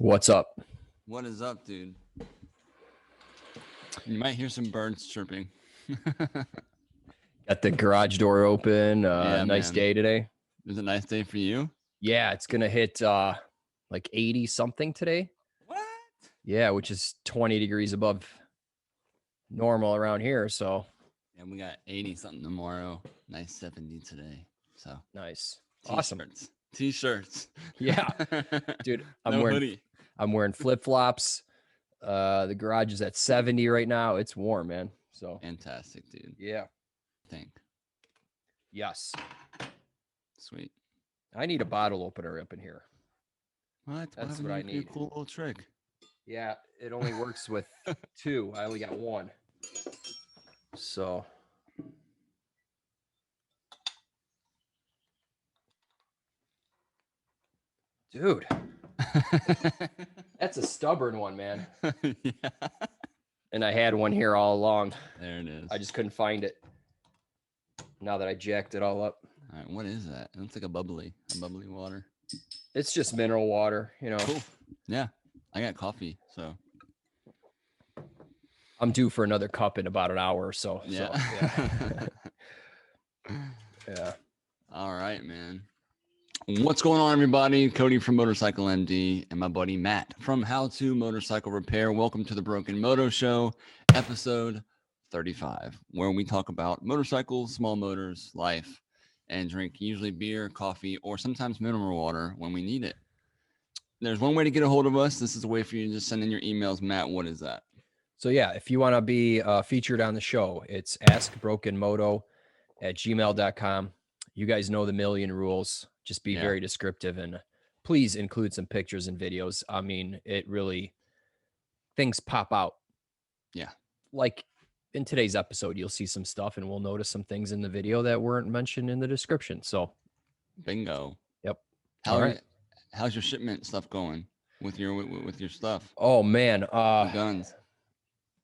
What's up? What is up, dude? You might hear some birds chirping. Got the garage door open. Yeah, Nice man. day today. It was a nice day for you. Yeah, it's gonna hit like 80 something today. What? Yeah, which is 20 degrees above normal around here. So Yeah, we got 80 something tomorrow. Nice 70 today. So nice. Awesome. t-shirts. T-shirts. Yeah. Dude, No hoodie. I'm wearing flip-flops. The garage is at 70 right now. It's warm, man. So Fantastic, dude. yeah. Think. Yes. Sweet. I need a bottle opener up in here. What? That's what I need. A cool little trick. Yeah, it only works with two. I only got one. So dude, that's a stubborn one, man. Yeah. And I had one here all along. There it is. I just couldn't find it. Now that I jacked it all up. All right, what is that? It looks like a bubbly water. It's just mineral water, you know. Cool. Yeah, I got coffee, so I'm due for another cup in about an hour or so. yeah. So, yeah. Yeah. All right, man. What's going on, everybody? Cody from Motorcyclemd and my buddy Matt from How to Motorcycle Repair. Welcome to the Broken Moto Show, episode 35, where we talk about motorcycles, small motors, life, and drink usually beer, coffee, or sometimes mineral water when we need it. There's one way to get a hold of us. This is a way for you to just send in your emails. Matt, what is that? So yeah, if you want to be featured on the show, it's askbrokenmoto@gmail.com. You guys know the million rules. Just be very descriptive and please include some pictures and videos. I mean, it really, things pop out. Yeah. Like in today's episode, you'll see some stuff and we'll notice some things in the video that weren't mentioned in the description. So bingo. Yep. How's your shipment stuff going with your stuff? Oh man. The guns.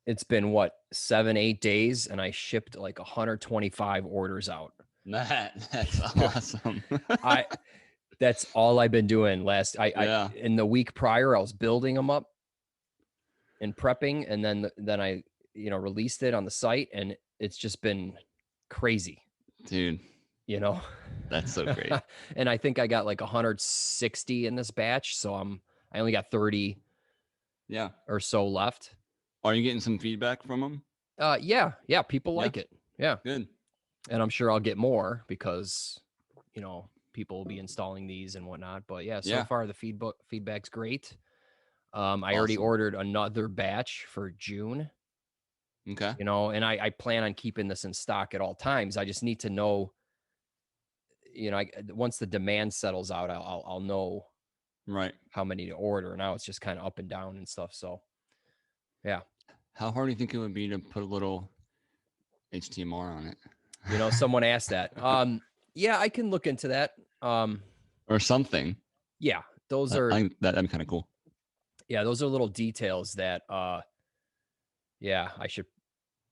It's been what, 7-8 days and I shipped like 125 orders out. That's awesome. That's all I've been doing I in the week prior, I was building them up and prepping, and then I, released it on the site, and it's just been crazy, dude. That's so great. And I think I got like 160 in this batch, so I only got 30 or so left. Are you getting some feedback from them? Yeah, people like it. Yeah, good. And I'm sure I'll get more because, people will be installing these and whatnot. But yeah, so far the feedback's great. I already ordered another batch for June. Okay. And I plan on keeping this in stock at all times. I just need to know, once the demand settles out, I'll know how many to order. Now it's just kind of up and down and stuff. So yeah. How hard do you think it would be to put a little HTMR on it? Someone asked that. Yeah, I can look into that. Or something. Yeah, those are that'd be kind of cool. Yeah, those are little details that I should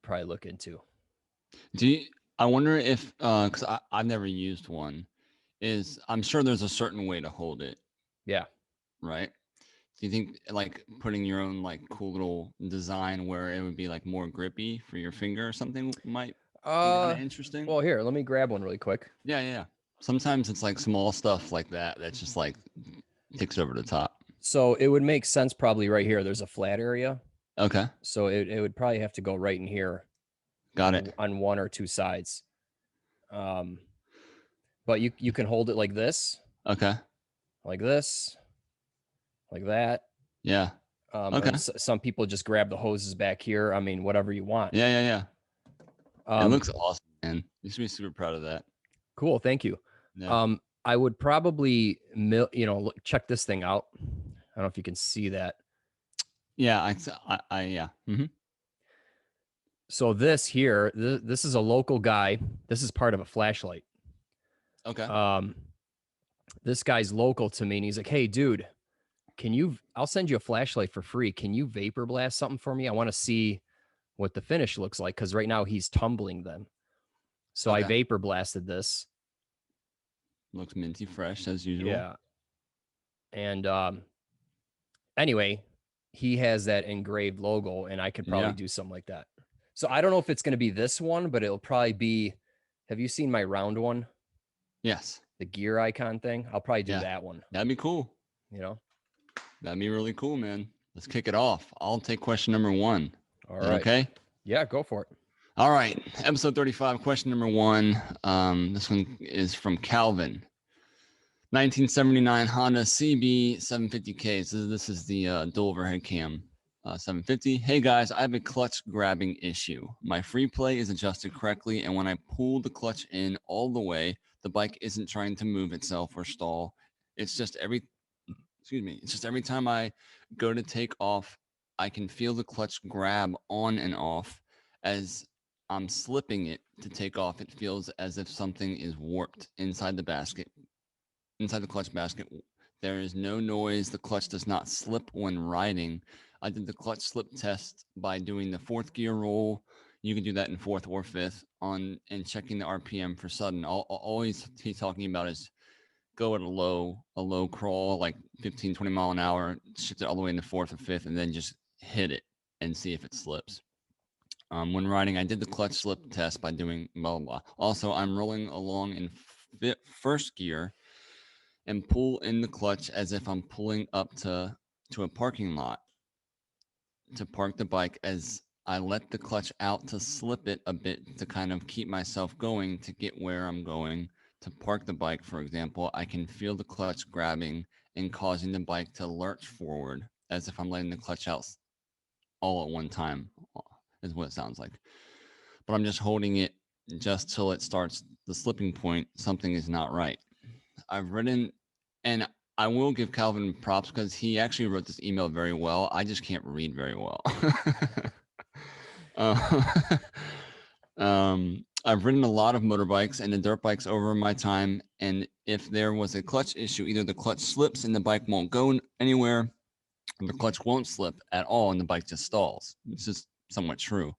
probably look into. I wonder if because I've never used one, I'm sure there's a certain way to hold it. Yeah. Right. Do you think like putting your own like cool little design where it would be like more grippy for your finger or something might be kind of interesting? Well, here, let me grab one really quick. Yeah. Sometimes it's like small stuff like that that's just like takes over the top. So it would make sense probably right here. There's a flat area. Okay. So it would probably have to go right in here. Got it. On one or two sides. But you can hold it like this. Okay. Like this. Like that. Yeah. Okay. Some people just grab the hoses back here. I mean, whatever you want. Yeah. It looks awesome, man. You should be super proud of that. Cool. Thank you. Yeah. I would probably, check this thing out. I don't know if you can see that. Yeah. Yeah. Mm-hmm. So this here, this is a local guy. This is part of a flashlight. Okay. This guy's local to me, and he's like, "Hey, dude, I'll send you a flashlight for free. Can you vapor blast something for me? I want to see what the finish looks like, because right now he's tumbling them." So I vapor blasted this. Looks minty fresh as usual. Yeah. And anyway, he has that engraved logo, and I could probably Yeah. do something like that. So I don't know if it's going to be this one, but it'll probably be. Have you seen my round one, Yes. the gear icon thing? I'll probably do Yeah. that one. That'd be cool. You know. That'd be really cool, man. Let's kick it off. I'll take question number 1. All Is that right. okay? Yeah, go for it. All right. Episode 35, question number 1. This one is from Calvin. 1979 Honda CB750K. So this is the dual overhead cam 750. Hey guys, I have a clutch grabbing issue. My free play is adjusted correctly, and when I pull the clutch in all the way, the bike isn't trying to move itself or stall. It's just every time I go to take off, I can feel the clutch grab on and off. As I'm slipping it to take off, it feels as if something is warped inside the clutch basket. There is no noise. The clutch does not slip when riding. I did the clutch slip test by doing the 4th gear roll. You can do that in 4th or 5th and checking the RPM for sudden. All he's talking about is go at a low crawl, like 15, 20 mile an hour, shift it all the way into 4th or 5th, and then just hit it and see if it slips. When riding, I did the clutch slip test by doing blah, blah, blah. Also, I'm rolling along in 1st gear and pull in the clutch as if I'm pulling up to a parking lot to park the bike, as I let the clutch out to slip it a bit to kind of keep myself going to get where I'm going. To park the bike, for example, I can feel the clutch grabbing and causing the bike to lurch forward as if I'm letting the clutch out all at one time, is what it sounds like. But I'm just holding it just till it starts the slipping point. Something is not right. I've written, and I will give Calvin props because he actually wrote this email very well. I just can't read very well. I've ridden a lot of motorbikes and the dirt bikes over my time, and if there was a clutch issue, either the clutch slips and the bike won't go anywhere, or the clutch won't slip at all and the bike just stalls. It's just somewhat true.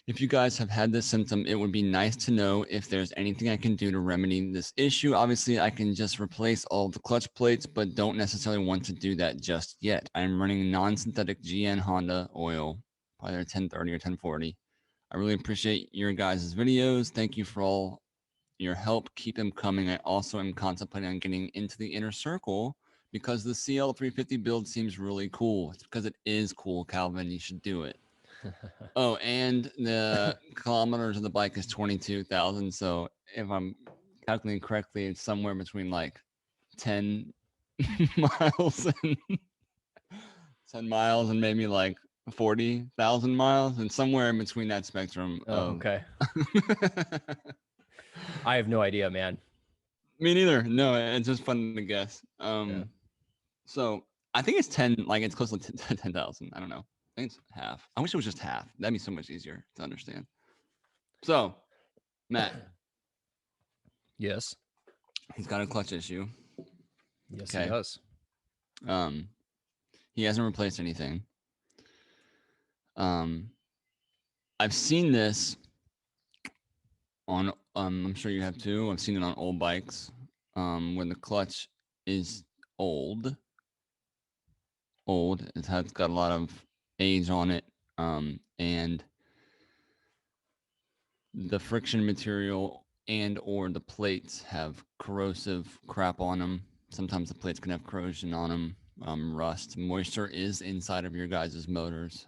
If you guys have had this symptom, it would be nice to know if there's anything I can do to remedy this issue. Obviously, I can just replace all the clutch plates, but don't necessarily want to do that just yet. I'm running non-synthetic GN Honda oil, probably 1030 or 1040. I really appreciate your guys' videos. Thank you for all your help. Keep them coming. I also am contemplating on getting into the inner circle because the CL350 build seems really cool. It's because it is cool, Calvin. You should do it. Oh, and the kilometers of the bike is 22,000. So if I'm calculating correctly, it's somewhere between like 10 miles and 10 miles and maybe like 40,000 miles, and somewhere in between that spectrum. Oh, okay. I have no idea, man. Me neither. No, it's just fun to guess. Yeah. So I think it's 10, like it's close to 10,000. I don't know. I think it's half. I wish it was just half. That'd be so much easier to understand. So, Matt, Yes. he's got a clutch issue. Yes, he does. He hasn't replaced anything. I've seen this on I'm sure you have too. I've seen it on old bikes when the clutch is old. It's got a lot of age on it, and the friction material and or the plates have corrosive crap on them. Sometimes the plates can have corrosion on them. Rust, moisture is inside of your guys' motors.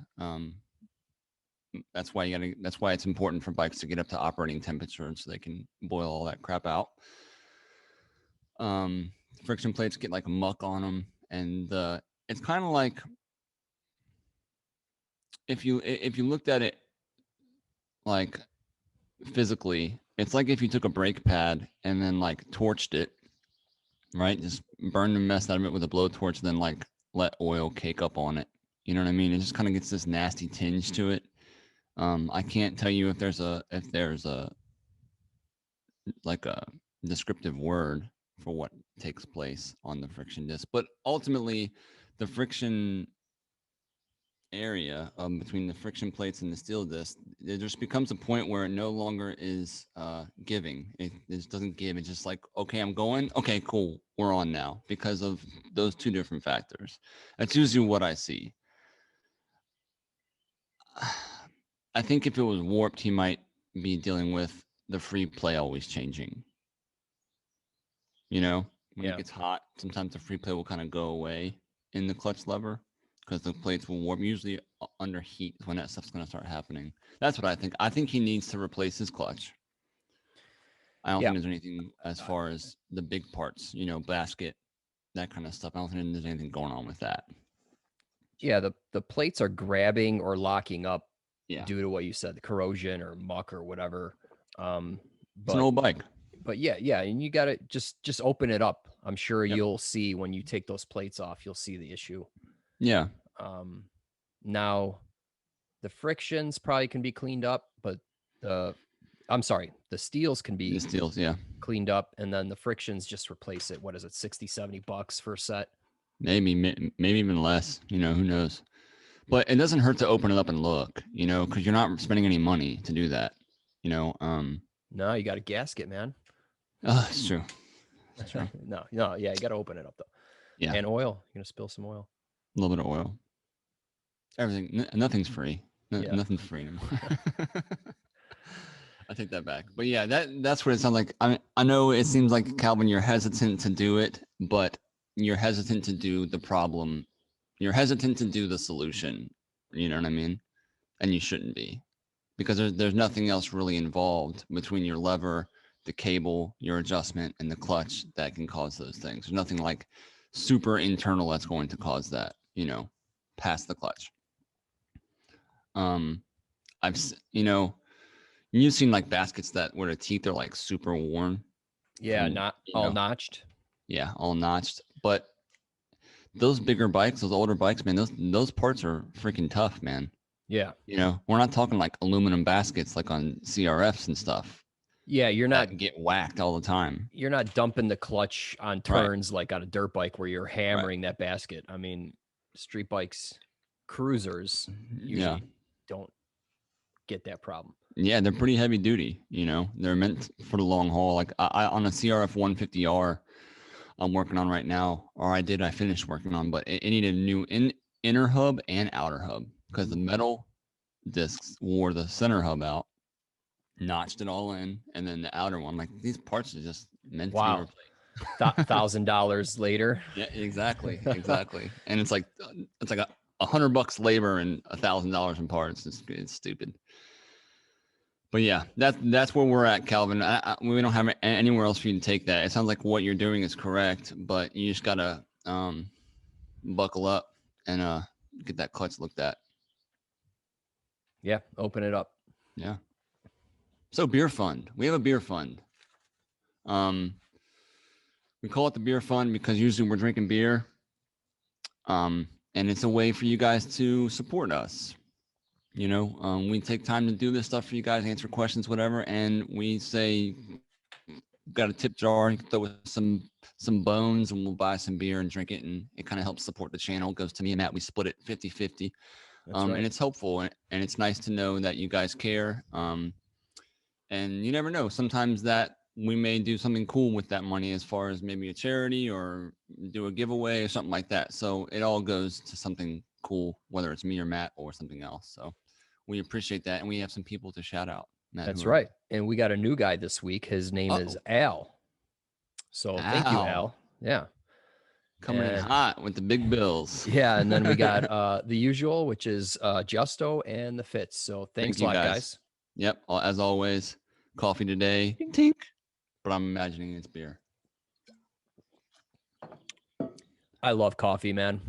That's why it's important for bikes to get up to operating temperature so they can boil all that crap out. Friction plates get like muck on them, and it's kind of like if you looked at it like physically, it's like if you took a brake pad and then like torched it, right? Just burn the mess out of it with a blowtorch, then like let oil cake up on it. You know what I mean? It just kind of gets this nasty tinge to it. I can't tell you if there's a like a descriptive word for what takes place on the friction disc, but ultimately the friction area between the friction plates and the steel disc, there just becomes a point where it no longer is giving. It just doesn't give. It's just like, okay, I'm going. Okay, cool. We're on now because of those two different factors. That's usually what I see. I think if it was warped, he might be dealing with the free play always changing. You know, when it gets hot, sometimes the free play will kind of go away in the clutch lever because the plates will warp. Usually under heat is when that stuff's going to start happening. That's what I think. I think he needs to replace his clutch. I don't think there's anything as far as the big parts, you know, basket, that kind of stuff. I don't think there's anything going on with that. Yeah, the plates are grabbing or locking up Yeah. due to what you said, the corrosion or muck or whatever. It's an old bike. But yeah, and you got to just open it up. I'm sure you'll see when you take those plates off, you'll see the issue. Yeah. Now the frictions probably can be cleaned up, but the steels can be cleaned up, and then the frictions just replace it. What is it, $60-$70 for a set? Maybe even less, you know, who knows. But it doesn't hurt to open it up and look, you know, because you're not spending any money to do that, you know. No, you got a gasket, man. Oh, that's true. That's true. no, yeah, you got to open it up though. Yeah. And oil. You're gonna spill some oil. A little bit of oil. Everything. Nothing's free. Nothing's free anymore. I take that back. But yeah, that's what it sounds like. I know it seems like, Calvin, you're hesitant to do it, but you're hesitant to do the problem. You're hesitant to do the solution. You know what I mean? And you shouldn't be, because there's nothing else really involved between your lever, the cable, your adjustment, and the clutch that can cause those things. There's nothing like super internal that's going to cause that, you know, past the clutch. You've seen like baskets where the teeth are like super worn. Yeah, not all notched. Yeah, all notched. But those bigger bikes, those older bikes, man, those parts are freaking tough, man. Yeah. You know, we're not talking like aluminum baskets like on CRFs and stuff. Yeah, you're not get whacked all the time. You're not dumping the clutch on turns like on a dirt bike where you're hammering that basket. I mean, street bikes, cruisers usually don't get that problem. Yeah, they're pretty heavy duty. You know, they're meant for the long haul. Like I on a CRF 150R, I'm working on right now, or I finished working on, but it needed a new inner hub and outer hub because the metal discs wore the center hub out, notched it all in, and then the outer one, like these parts are just meant to be replaced. $1,000 later. Yeah, exactly. And it's like $100 labor and $1,000 in parts. It's stupid. But yeah, that's where we're at, Calvin. We don't have anywhere else for you to take that. It sounds like what you're doing is correct, but you just gotta buckle up and get that clutch looked at. Yeah, open it up. Yeah. So beer fund. We have a beer fund. We call it the beer fund because usually we're drinking beer. And it's a way for you guys to support us. You know, we take time to do this stuff for you guys, answer questions, whatever. And we say, got a tip jar, you can throw with some bones and we'll buy some beer and drink it. And it kind of helps support the channel. It goes to me and Matt. We split it 50-50. And it's helpful. And it's nice to know that you guys care. And you never know. Sometimes that we may do something cool with that money as far as maybe a charity or do a giveaway or something like that. So it all goes to something cool, whether it's me or Matt or something else. So we appreciate that. And we have some people to shout out. Matt, that's right. And we got a new guy this week. His name is Al. So thank you, Al. Yeah. Coming in hot with the big bills. Yeah. And then we got the usual, which is Justo and the Fitz. So thanks a lot, guys. Yep. As always, coffee today. Tink. But I'm imagining it's beer. I love coffee, man.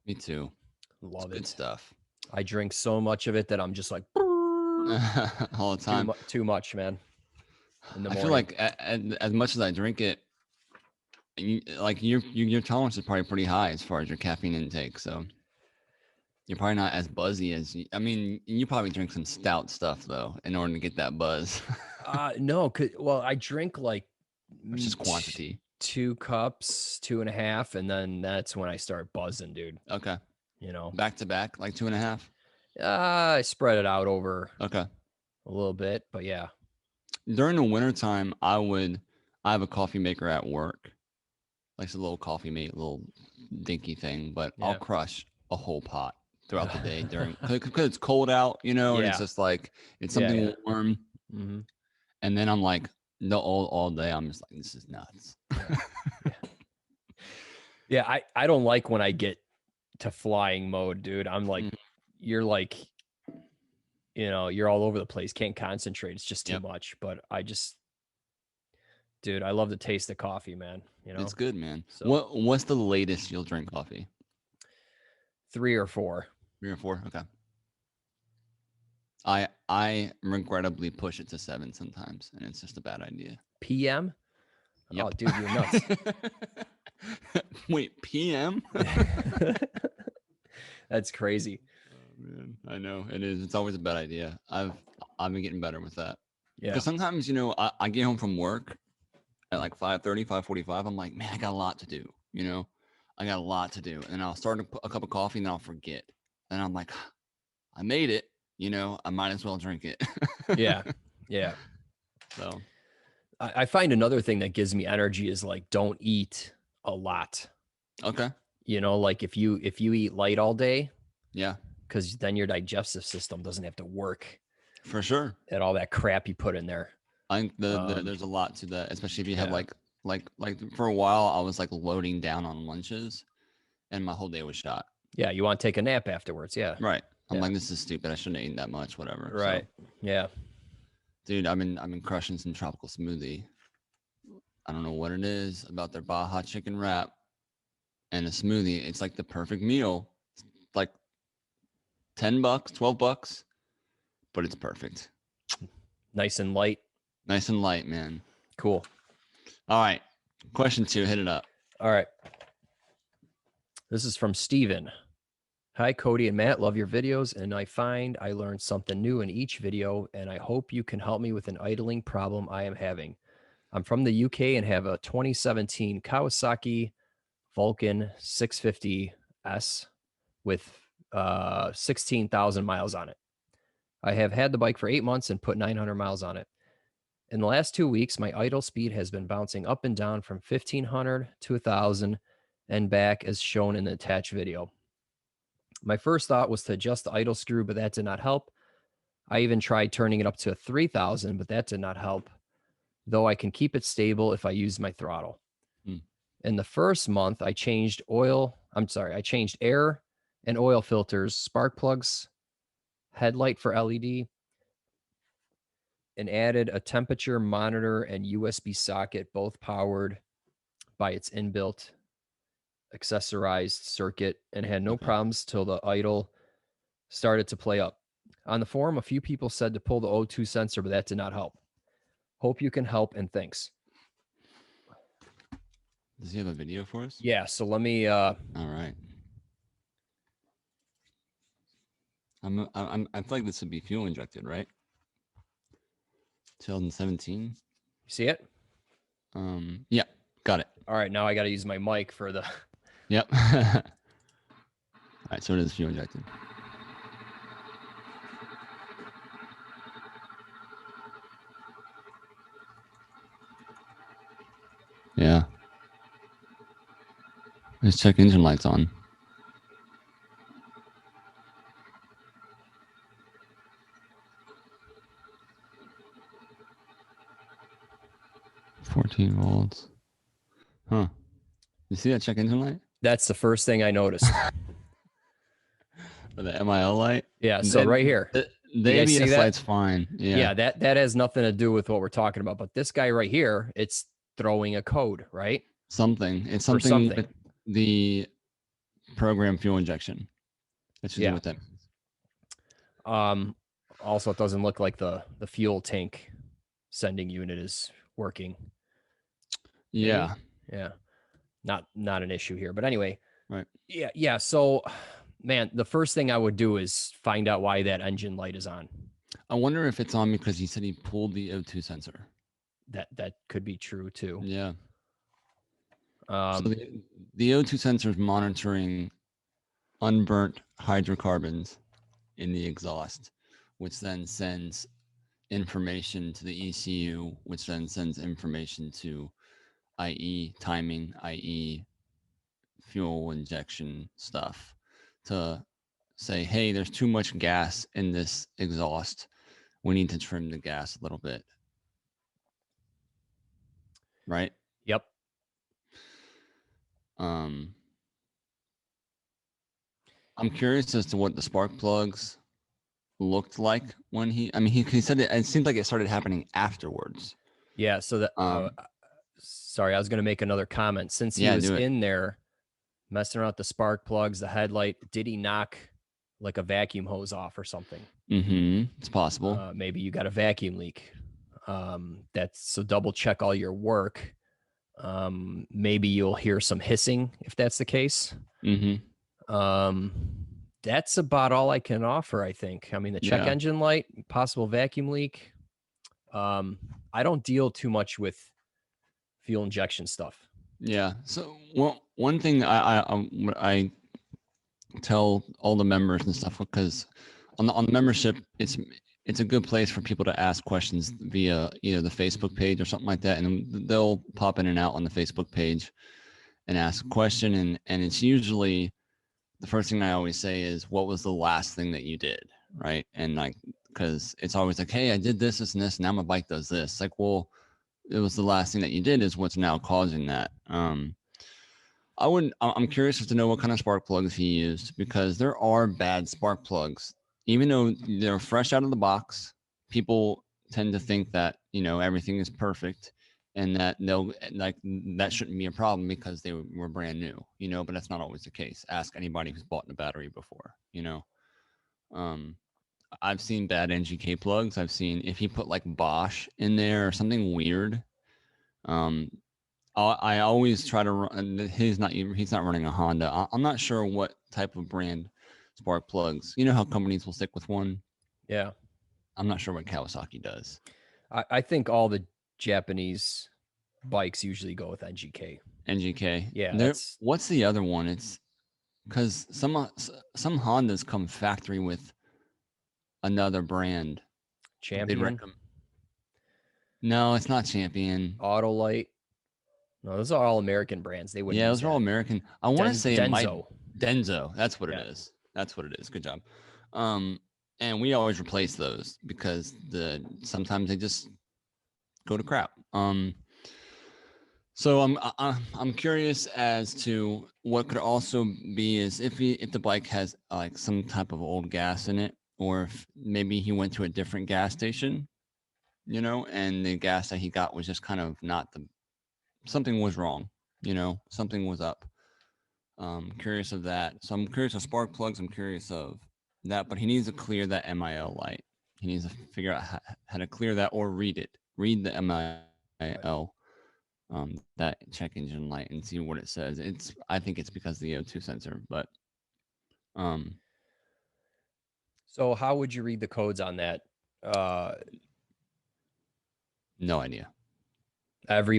Me too. Love it. Good stuff. I drink so much of it that I'm just like all the time. Too much, man. In the morning. I feel like as much as I drink it, your tolerance is probably pretty high as far as your caffeine intake. So you're probably not as buzzy as you probably drink some stout stuff though in order to get that buzz. No, I drink like just quantity. 2 cups, 2.5, and then that's when I start buzzing, dude. Okay. you know. Back to back, like 2.5. I spread it out over Okay. a little bit, but yeah. During the wintertime, I have a coffee maker at work. Like it's a little coffee mate, little dinky thing, but I'll Yeah. crush a whole pot throughout the day because it's cold out, you know, and it's Yeah. just like it's Yeah. something Yeah. warm. Mm-hmm. And then I'm like, no, all day I'm just like, this is nuts. Yeah. Yeah. Yeah. I don't like when I get to flying mode, dude. I'm like, Mm, you're like, you're all over the place, can't concentrate. It's just too Yep. much. But dude, I love the taste of coffee, man. It's good, man. So What's the latest you'll drink coffee? 3 or 4. 3 or 4? Okay. I regrettably push it to 7 sometimes, and it's just a bad idea. PM? Yep. Oh, dude, you're nuts. Wait, PM? That's crazy. Oh, man, I know it is. It's always a bad idea. I've been getting better with that. Yeah. Because sometimes, you know, I get home from work at like 5:30, 5:45. I'm like, man, I got a lot to do. You know, I got a lot to do, and I'll start a cup of coffee, and then I'll forget. And I'm like, I made it. You know, I might as well drink it. Yeah. Yeah. So I find another thing that gives me energy is like, don't eat a lot. okay. Like if you eat light all day, Yeah, because then your digestive system doesn't have to work for sure. at all that crap you put in there. I think there's a lot to that, especially if you have Yeah. like for a while I was like loading down on lunches, and my whole day was shot. Yeah. You want to take a nap afterwards. Yeah. Right. I'm Yeah. like, this is stupid. I shouldn't have eaten that much. Whatever. Right. So, Yeah. dude, I've been crushing some tropical smoothie. I don't know what it is about their Baja chicken wrap and a smoothie. It's like the perfect meal. It's like $10, $12, but it's perfect. Nice and light. Nice and light, man. Cool. All right. Question 2, hit it up. All right. This is from Steven. Hi, Cody and Matt. Love your videos, and I find I learned something new in each video, and I hope you can help me with an idling problem I am having. I'm from the UK and have a 2017 Kawasaki Vulcan 650S with 16,000 miles on it. I have had the bike for 8 months and put 900 miles on it. In the last 2 weeks, my idle speed has been bouncing up and down from 1,500 to 1,000 and back as shown in the attached video. My first thought was to adjust the idle screw, but that did not help. I even tried turning it up to 3,000, but that did not help, though I can keep it stable if I use my throttle. In the first month, I changed air and oil filters, spark plugs, headlight for LED, and added a temperature monitor and USB socket, both powered by its inbuilt accessorized circuit, and had no problems till the idle started to play up. On the forum, a few people said to pull the O2 sensor, but that did not help. Hope you can help, and thanks. Does he have a video for us? Yeah, so let me All right. I feel like this would be fuel injected, right? 2017. see it? Yeah, got it. All right, now I got to use my mic for the Yep. All right, so it is fuel injected. Yeah. Let's check engine lights on. $14. Huh. You see that check engine light? That's the first thing I noticed. Or the MIL light? Yeah, so right here. The ABS light's fine. Yeah, that has nothing to do with what we're talking about. But this guy right here, it's throwing a code, right? Something. It's something with the program fuel injection. That should do with that. Also, it doesn't look like the fuel tank sending unit is working. Yeah. Maybe? Yeah. Not an issue here. But anyway. Right. Yeah. So man, the first thing I would do is find out why that engine light is on. I wonder if it's on because he said he pulled the O2 sensor. That could be true too. Yeah. So the O2 sensor is monitoring unburnt hydrocarbons in the exhaust, which then sends information to the ECU, which then sends information to i.e. timing, i.e. fuel injection stuff, to say, hey, there's too much gas in this exhaust. We need to trim the gas a little bit. Right? Yep. I'm curious as to what the spark plugs looked like when he said it seemed like it started happening afterwards. Yeah. So that, sorry, I was going to make another comment. Since he was in there messing around with the spark plugs, the headlight, did he knock like a vacuum hose off or something? It's possible. Maybe you got a vacuum leak. So double check all your work. Maybe you'll hear some hissing if that's the case. That's about all I can offer, I think. I mean, the check engine light, possible vacuum leak. I don't deal too much with fuel injection stuff. Yeah. So one thing I tell all the members and stuff, because on the membership, it's a good place for people to ask questions via either the Facebook page or something like that, and they'll pop in and out on the Facebook page and ask a question, and it's usually the first thing I always say is, what was the last thing that you did, right? And like, because it's always like, hey, I did this, this, and this, and now my bike does this. Like, well, it was the last thing that you did is what's now causing that. I'm curious to know what kind of spark plugs he used, because there are bad spark plugs. Even though they're fresh out of the box, people tend to think that, everything is perfect and that that shouldn't be a problem because they were brand new, but that's not always the case. Ask anybody who's bought a battery before, I've seen bad NGK plugs. I've seen if he put like Bosch in there or something weird. I always try to run. He's not running a Honda. I'm not sure what type of brand spark plugs. You know how companies will stick with one? Yeah. I'm not sure what Kawasaki does. I think all the Japanese bikes usually go with NGK. NGK. Yeah. What's the other one? It's because some Hondas come factory with another brand. Champion. No, it's not Champion. Autolite. No, those are all American brands. They wouldn't. Yeah, those are all American. I want to say Denso. Denso. That's what it is. That's what it is. Good job. And we always replace those because sometimes they just go to crap. So I'm curious as to what could also be is if the bike has like some type of old gas in it, or if maybe he went to a different gas station, and the gas that he got was just kind of not something was wrong, something was up. Curious of that. So I'm curious of spark plugs. I'm curious of that, but he needs to clear that MIL light. He needs to figure out how to clear that or read the MIL, that check engine light, and see what it says. I think it's because of the O2 sensor, but so how would you read the codes on that? No idea. Every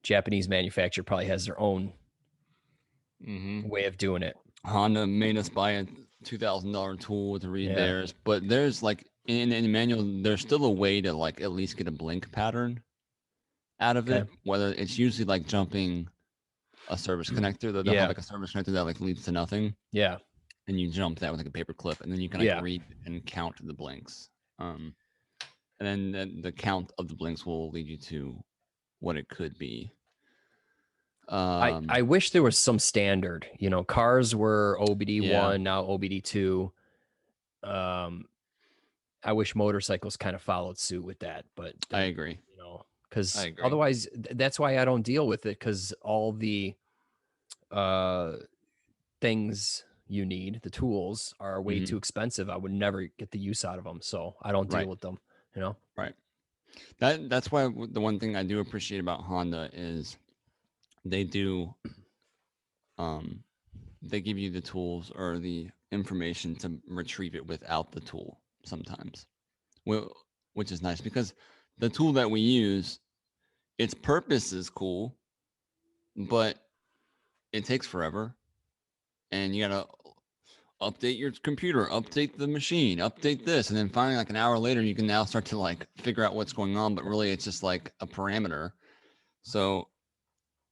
Japanese manufacturer probably has their own way of doing it. Honda made us buy a $2,000 tool to read theirs, but there's like in the manual, there's still a way to like at least get a blink pattern out of it. Whether it's usually like jumping a service connector, they'll have like a service connector that like leads to nothing. Yeah, and you jump that with like a paper clip, and then you can like read and count the blinks. And then the count of the blinks will lead you to what it could be. I wish there was some standard. Cars were OBD1, now OBD2. I wish motorcycles kind of followed suit with that, but I agree. Because otherwise, that's why I don't deal with it. Because all the things you need, the tools, are way too expensive. I would never get the use out of them, so I don't deal with them. Right. That's why the one thing I do appreciate about Honda is they do they give you the tools or the information to retrieve it without the tool sometimes. Well, which is nice because the tool that we use, its purpose is cool, but it takes forever, and you gotta update your computer, update the machine, update this, and then finally, like an hour later, you can now start to like figure out what's going on. But really, it's just like a parameter. So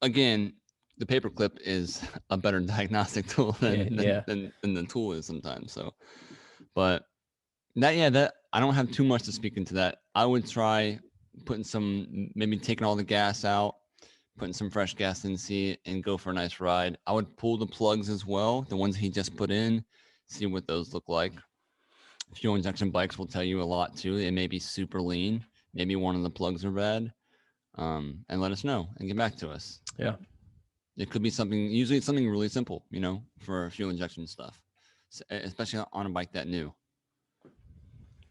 again, the paperclip is a better diagnostic tool than Yeah. than the tool is sometimes. So, but that I don't have too much to speak into that. I would try putting maybe taking all the gas out, putting some fresh gas in, see it, and go for a nice ride. I would pull the plugs as well, the ones he just put in, see what those look like. Fuel injection bikes will tell you a lot too. It may be super lean. Maybe one of the plugs are bad. And let us know and get back to us. Yeah. It could be something, usually it's something really simple, for fuel injection stuff, especially on a bike that new.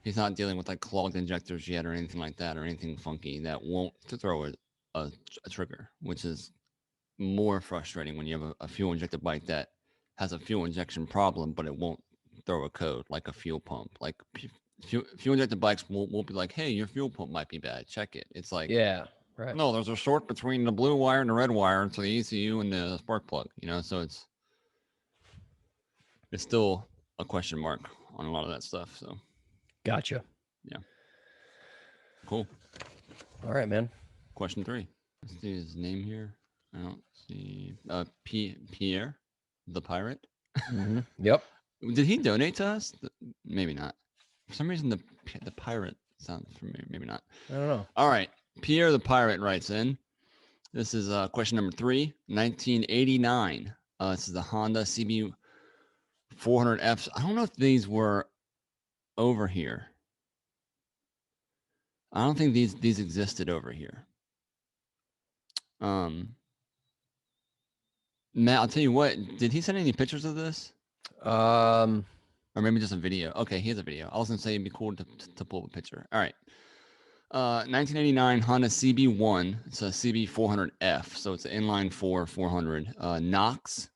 He's not dealing with like clogged injectors yet or anything like that or anything funky that won't throw a trigger, which is more frustrating when you have a fuel injected bike that has a fuel injection problem, but it won't throw a code like a fuel pump. Like fuel injected bikes won't be like, hey, your fuel pump might be bad. Check it. It's like, Yeah. Right. no, there's a short between the blue wire and the red wire to the ECU and the spark plug, so it's still a question mark on a lot of that stuff. So Gotcha. yeah. Cool. All right, man. Question 3. Let's see his name here. I don't see Pierre, the pirate. Yep. Did he donate to us? Maybe not. For some reason, the pirate sounds familiar. Maybe not. I don't know. All right. Pierre the pirate writes in. This is question number 3, 1989. This is the Honda CB400F. I don't know if these were over here. I don't think these existed over here. Matt, I'll tell you what. Did he send any pictures of this? Or maybe just a video. Okay, here's a video. I was gonna say it'd be cool to pull a picture. All right. 1989 Honda CB1. It's a CB400F, so it's an inline 400. NOx,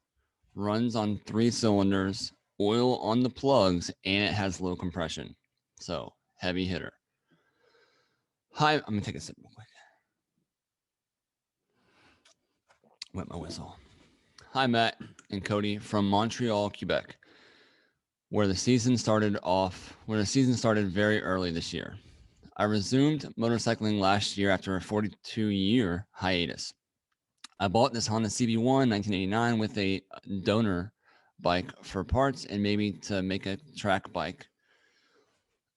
runs on 3 cylinders, oil on the plugs, and it has low compression. So heavy hitter. Hi, I'm gonna take a sip real quick. Wet my whistle. Hi, Matt and Cody from Montreal, Quebec, where the season started very early this year. I resumed motorcycling last year after a 42-year hiatus. I bought this Honda CB1 1989 with a donor bike for parts and maybe to make a track bike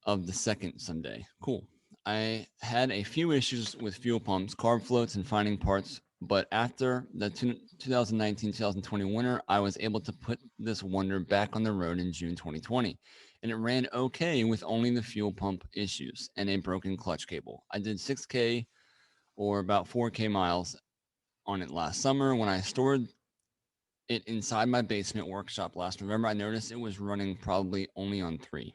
of the second someday. Cool. I had a few issues with fuel pumps, carb floats, and finding parts, but after the 2019-2020 winter, I was able to put this wonder back on the road in June 2020, and it ran okay with only the fuel pump issues and a broken clutch cable. I did 6K or about 4K miles on it last summer. When I stored it inside my basement workshop last November, I noticed it was running probably only on 3.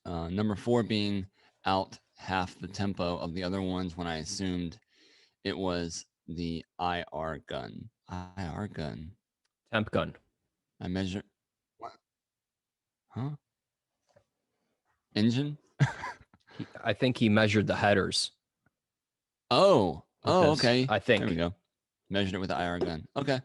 Number 4 being out half the tempo of the other ones when I assumed it was the IR gun. IR gun. Temp gun. I measure. What? Huh? Engine? I think he measured the headers. Oh, okay. I think. There we go. Measured it with the IR gun. Okay.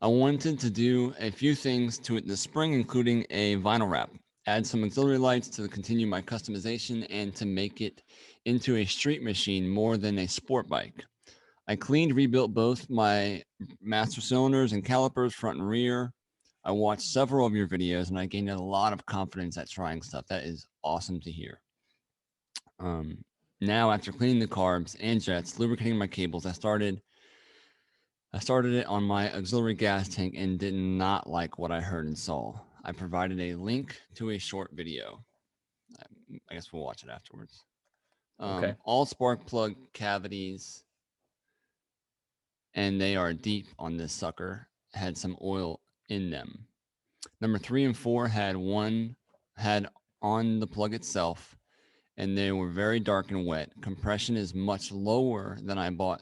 I wanted to do a few things to it this spring, including a vinyl wrap, add some auxiliary lights to continue my customization, and to make it into a street machine more than a sport bike. I cleaned, rebuilt both my master cylinders and calipers, front and rear. I watched several of your videos, and I gained a lot of confidence at trying stuff. That is awesome to hear. Now, after cleaning the carbs and jets, lubricating my cables, I started it on my auxiliary gas tank and did not like what I heard and saw. I provided a link to a short video. I guess we'll watch it afterwards. Okay. All spark plug cavities, and they are deep on this sucker, had some oil in them. Number 3 and 4 had on the plug itself, and they were very dark and wet. Compression is much lower than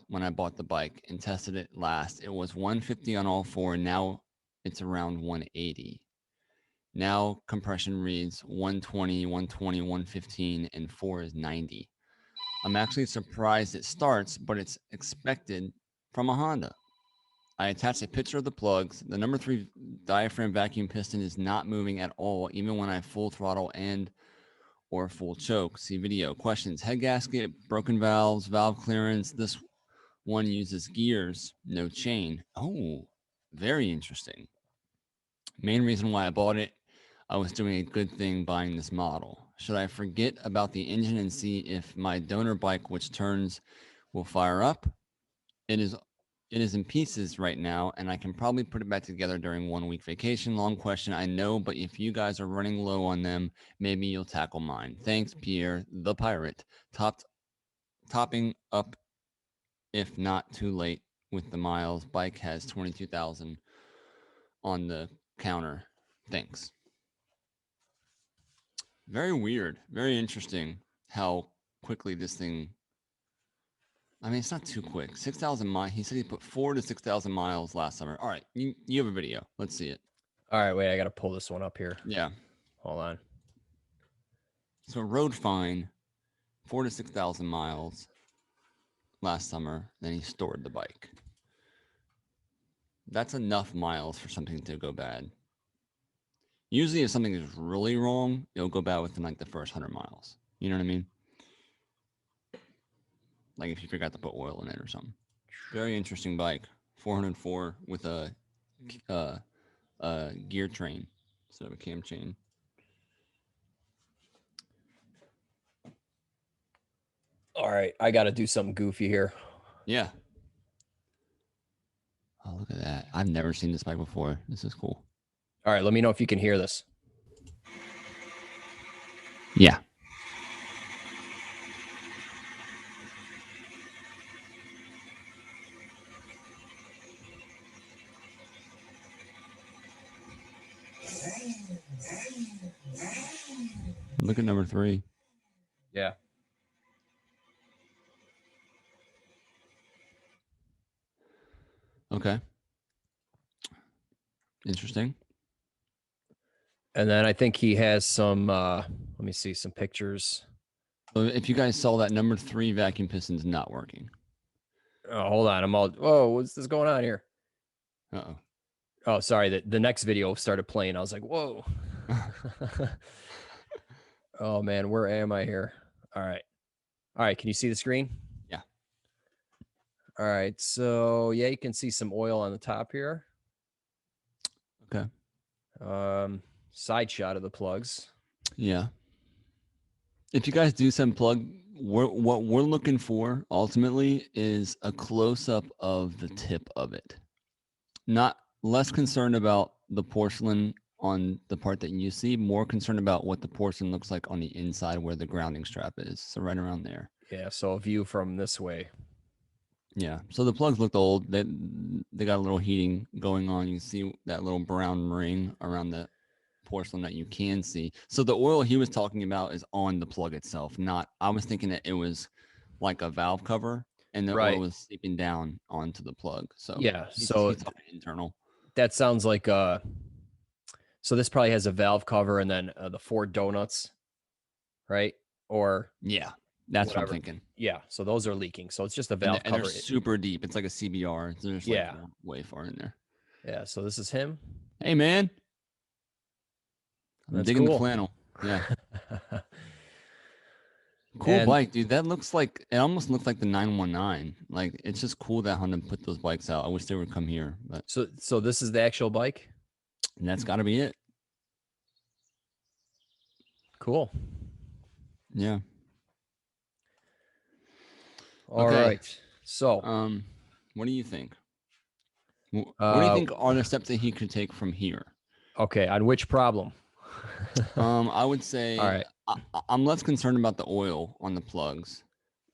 when I bought the bike and tested it last. It was 150 on all 4, and now it's around 180. Now compression reads 120, 120, 115, and 4 is 90. I'm actually surprised it starts, but it's expected from a Honda. I attached a picture of the plugs. The number 3 diaphragm vacuum piston is not moving at all, even when I full throttle and or full choke. See video. Questions. Head gasket, broken valves, valve clearance. This one uses gears, no chain. Oh, very interesting. Main reason why I bought it, I was doing a good thing buying this model. Should I forget about the engine and see if my donor bike, which turns, will fire up? It is in pieces right now, and I can probably put it back together during 1 week vacation. Long question, I know, but if you guys are running low on them, maybe you'll tackle mine. Thanks, Pierre the Pirate. Topping up if not too late with the miles. Bike has 22,000 on the counter. Thanks. Very weird. Very interesting how quickly this thing. I mean, it's not too quick. 6,000 miles. He said he put 4,000 to 6,000 miles last summer. All right, you have a video. Let's see it. All right, wait, I got to pull this one up here. Yeah. Hold on. So rode fine, 4,000 to 6,000 miles last summer. Then he stored the bike. That's enough miles for something to go bad. Usually, if something is really wrong, it'll go bad within like the first 100 miles. You know what I mean? Like if you forgot to put oil in it or something. Very interesting bike. 404 with a gear train instead of a cam chain. All right, I got to do something goofy here. Yeah. Oh, look at that. I've never seen this bike before. This is cool. All right, let me know if you can hear this. Yeah. Look at number 3. Yeah. Okay. Interesting. And then I think he has some, let me see some pictures. So if you guys saw that, number 3 vacuum piston's not working. Oh, hold on. Whoa, what's this going on here? Uh-oh. Oh, sorry. The next video started playing. I was like, whoa. Oh, man, where am I here? All right. All right, can you see the screen? Yeah. All right, so yeah, you can see some oil on the top here. Okay. Side shot of the plugs. Yeah. If you guys do some plug, what we're looking for ultimately is a close-up of the tip of it. Not less concerned about the porcelain on the part that you see, more concerned about what the porcelain looks like on the inside where the grounding strap is. So right around there. Yeah, so a view from this way. Yeah. So the plugs looked old. They got a little heating going on. You can see that little brown ring around the porcelain that you can see. So the oil he was talking about is on the plug itself, not. I was thinking that it was like a valve cover and the oil was seeping down onto the plug. So yeah, he's talking internal. That sounds like so this probably has a valve cover and then the 4 donuts, right? Or yeah, that's whatever. what I'm thinking. Yeah, so those are leaking. So it's just a valve and cover. They're super deep. It's like a CBR. There's like way far in there. Yeah, so this is him. Hey man, I'm digging cool. the flannel. Yeah. Cool bike, dude. That looks like, it almost looks like the 919. Like, it's just cool that Honda put those bikes out. I wish they would come here, but so this is the actual bike. And that's got to be it. Cool. Yeah. All right. So, what do you think? What do you think are the steps that he could take from here? Okay, on which problem? I would say, all right. I'm less concerned about the oil on the plugs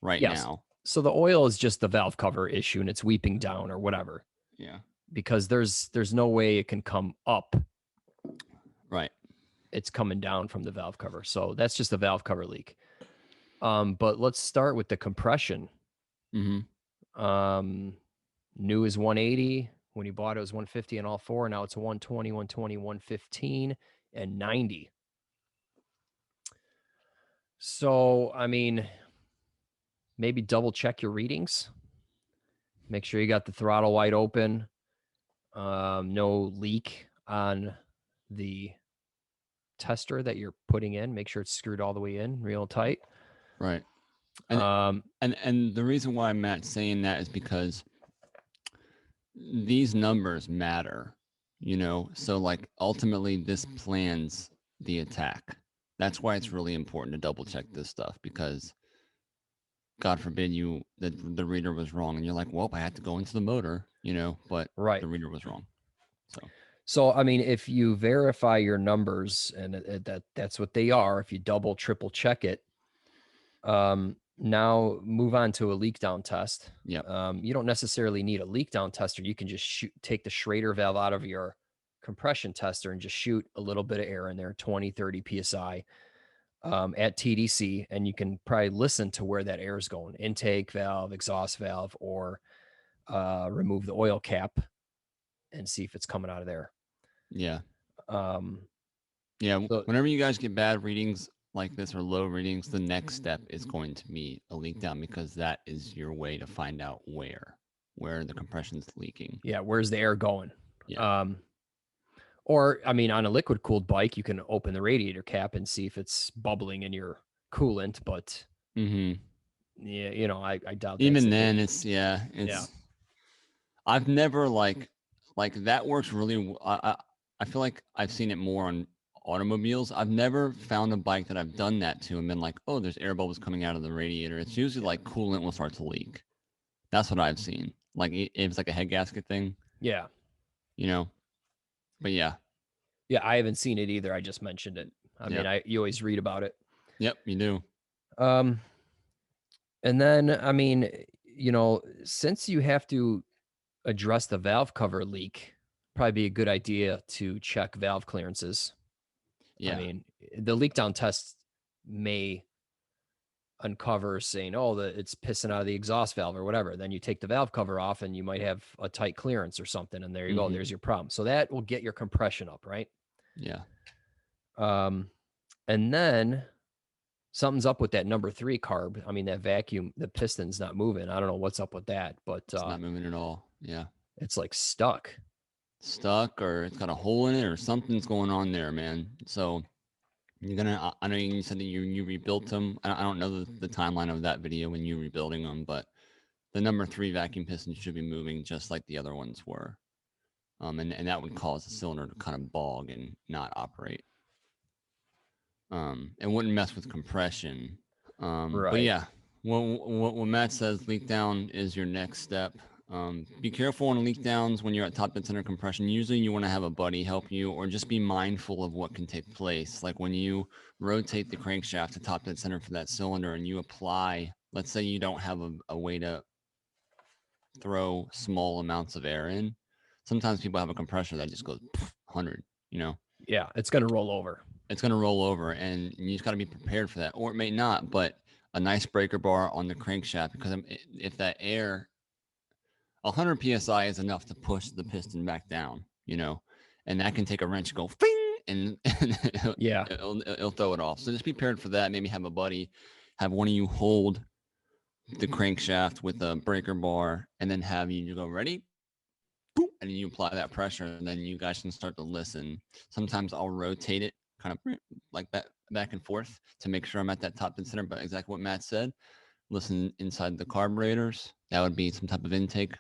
right now. So the oil is just the valve cover issue and it's weeping down or whatever. Yeah. Because there's no way it can come up. Right. It's coming down from the valve cover. So that's just a valve cover leak. But let's start with the compression. Mm-hmm. New is 180. When you bought it was 150 and all 4. Now it's 120, 120, 115, and 90. So, I mean, maybe double check your readings. Make sure you got the throttle wide open. No leak on the tester that you're putting in. Make sure it's screwed all the way in real tight. Right. And the reason why Matt's saying that is because these numbers matter, so like ultimately this plans the attack. That's why it's really important to double check this stuff, because God forbid the reader was wrong and you're like, well, I had to go into the motor, but Right. the reader was wrong. So, I mean, if you verify your numbers and that's what they are, if you double, triple check it, now move on to a leak down test. Yeah. You don't necessarily need a leak down tester. You can just take the Schrader valve out of your compression tester and just shoot a little bit of air in there, 20, 30 PSI at TDC. And you can probably listen to where that air is going, intake valve, exhaust valve, or remove the oil cap and see if it's coming out of there. Yeah. So, Whenever you guys get bad readings like this or low readings, the next step is going to be a leak down, because that is your way to find out where the compression's leaking. Yeah, where's the air going? Yeah. Or, I mean, on a liquid cooled bike, you can open the radiator cap and see if it's bubbling in your coolant. But yeah, I doubt even then it's. I've never like that works really. I feel like I've seen it more on automobiles. I've never found a bike that I've done that to and been like, oh, there's air bubbles coming out of the radiator. It's usually like coolant will start to leak. That's what I've seen. Like it's like a head gasket thing. Yeah. But yeah. Yeah, I haven't seen it either. I just mentioned it. I mean, you always read about it. Yep, you do. And then, I mean, since you have to address the valve cover leak, probably be a good idea to check valve clearances. Yeah. I mean, the leak down test may uncover saying, oh, it's pissing out of the exhaust valve or whatever. Then you take the valve cover off and you might have a tight clearance or something. And there you go. There's your problem. So that will get your compression up, right? Yeah. And then something's up with that number 3 carb. I mean, that vacuum, the piston's not moving. I don't know what's up with that, but it's not moving at all. Yeah. It's like stuck, or it's got a hole in it, or something's going on there, man. So you're gonna. I know you said that you rebuilt them. I don't know the timeline of that video when you rebuilding them, but the number 3 vacuum piston should be moving just like the other ones were. And that would cause the cylinder to kind of bog and not operate. It wouldn't mess with compression. right? But yeah, what Matt says, leak down is your next step. Be careful on leak downs when you're at top dead center compression. Usually you want to have a buddy help you, or just be mindful of what can take place. Like when you rotate the crankshaft to top dead center for that cylinder and you apply, let's say you don't have a way to throw small amounts of air in. Sometimes people have a compressor that just goes 100, Yeah, it's going to roll over. It's going to roll over, and you just got to be prepared for that. Or it may not, but a nice breaker bar on the crankshaft, because if that air, 100 psi is enough to push the piston back down, and that can take a wrench, go fing, and it'll throw it off. So just be prepared for that. Maybe have a buddy, have one of you hold the crankshaft with a breaker bar, and then have you go ready, and you apply that pressure, and then you guys can start to listen. Sometimes I'll rotate it kind of like that back and forth to make sure I'm at that top dead center. But exactly what Matt said, listen inside the carburetors. That would be some type of intake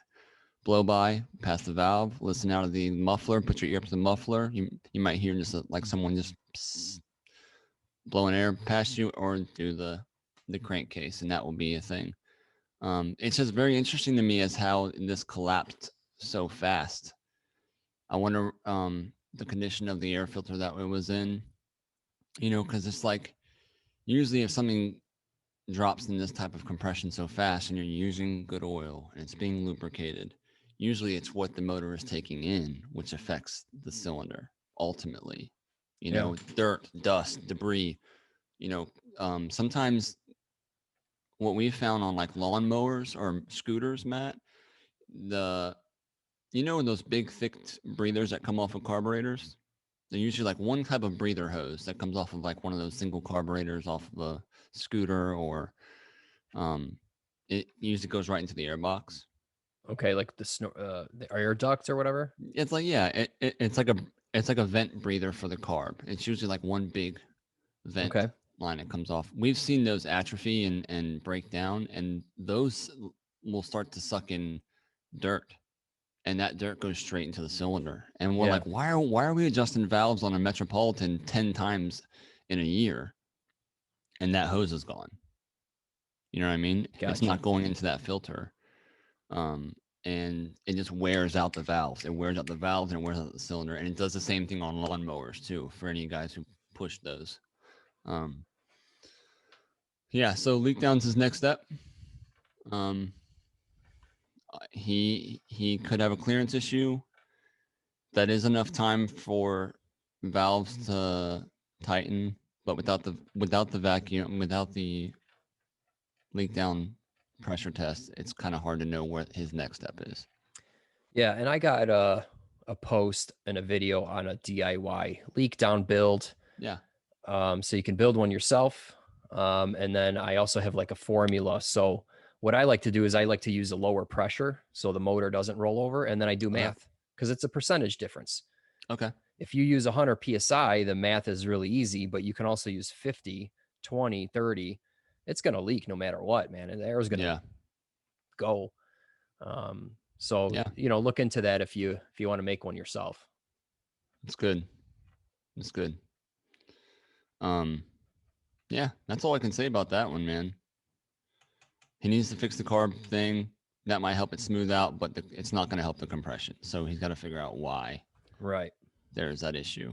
blow by past the valve. Listen out of the muffler. Put your ear up to the muffler. You might hear just like someone just psst, blowing air past you, or do the crankcase, and that will be a thing. It's just very interesting to me as how this collapsed so fast. I wonder the condition of the air filter that it was in, because it's like usually if something drops in this type of compression so fast and you're using good oil and it's being lubricated, usually it's what the motor is taking in which affects the cylinder ultimately. Dirt, dust, debris, sometimes what we found on like lawnmowers or scooters, Matt, those big thick breathers that come off of carburetors, they're usually like one type of breather hose that comes off of like one of those single carburetors off of a scooter, or it usually goes right into the airbox. Okay, like the air duct or whatever. It's like, yeah, it's like a vent breather for the carb. It's usually like one big vent Okay. line that comes off. We've seen those atrophy and break down, and those will start to suck in dirt, and that dirt goes straight into the cylinder. And we're Yeah. like, why are we adjusting valves on a Metropolitan 10 times in a year, and that hose is gone? You know what I mean? It's Gotcha. not going into that filter. And it just wears out the valves. It wears out the valves and it wears out the cylinder. And it does the same thing on lawnmowers too, for any guys who push those. Yeah, so leak down's his next step. He could have a clearance issue. That is enough time for valves to tighten, but without the vacuum, without the leak down pressure test, it's kind of hard to know what his next step is. Yeah, and I got a post and a video on a DIY leak down build. Yeah. So you can build one yourself. And then I also have like a formula. So what I like to do is I like to use a lower pressure so the motor doesn't roll over. And then I do math because it's a percentage difference. Okay. If you use 100 PSI, the math is really easy, but you can also use 50, 20, 30. It's going to leak no matter what, man. And the air is going to go. So, look into that if you want to make one yourself. It's good. It's good. Yeah, that's all I can say about that one, man. He needs to fix the carb thing. That might help it smooth out, but it's not going to help the compression. So he's got to figure out why. Right. There's that issue.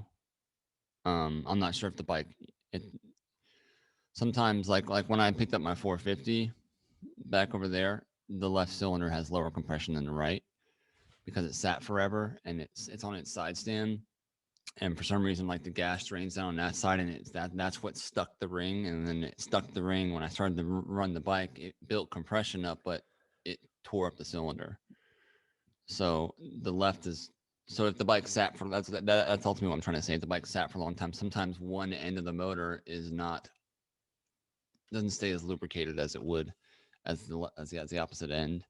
I'm not sure if the bike. Sometimes, like when I picked up my 450 back over there, the left cylinder has lower compression than the right because it sat forever and it's on its side stand. And for some reason, like the gas drains down on that side, and that's what stuck the ring. And then it stuck the ring when I started to run the bike. It built compression up, but it tore up the cylinder. So the left is so if the bike sat for that's ultimately what I'm trying to say. If the bike sat for a long time, sometimes one end of the motor doesn't stay as lubricated as it would as the opposite end,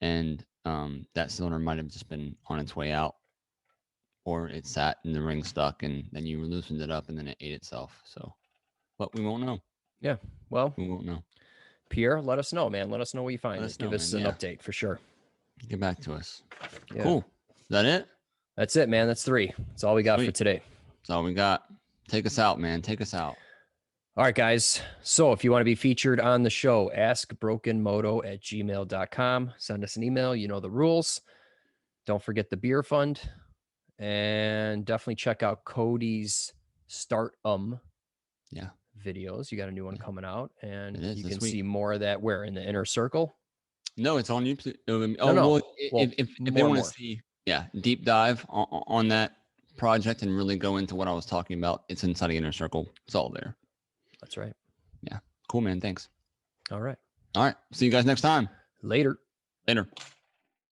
and that cylinder might have just been on its way out. Or it sat and the ring stuck and then you loosened it up and then it ate itself. So, but we won't know. Yeah. Well, we won't know. Pierre, let us know, man. Let us know what you find. Give us an update for sure. Get back to us. Yeah. Cool. Is that it? That's it, man. That's 3. That's all we got for today. That's all we got. Take us out, man. Take us out. All right, guys. So if you want to be featured on the show, askbrokenmoto@gmail.com. Send us an email. You know the rules. Don't forget the beer fund. And definitely check out Cody's Start videos. You got a new one coming out, and you can see more of that where in the inner circle. No, it's on YouTube. Well, if they want to see, deep dive on that project and really go into what I was talking about, it's inside the inner circle. It's all there. That's right. Yeah. Cool, man. Thanks. All right. See you guys next time. Later.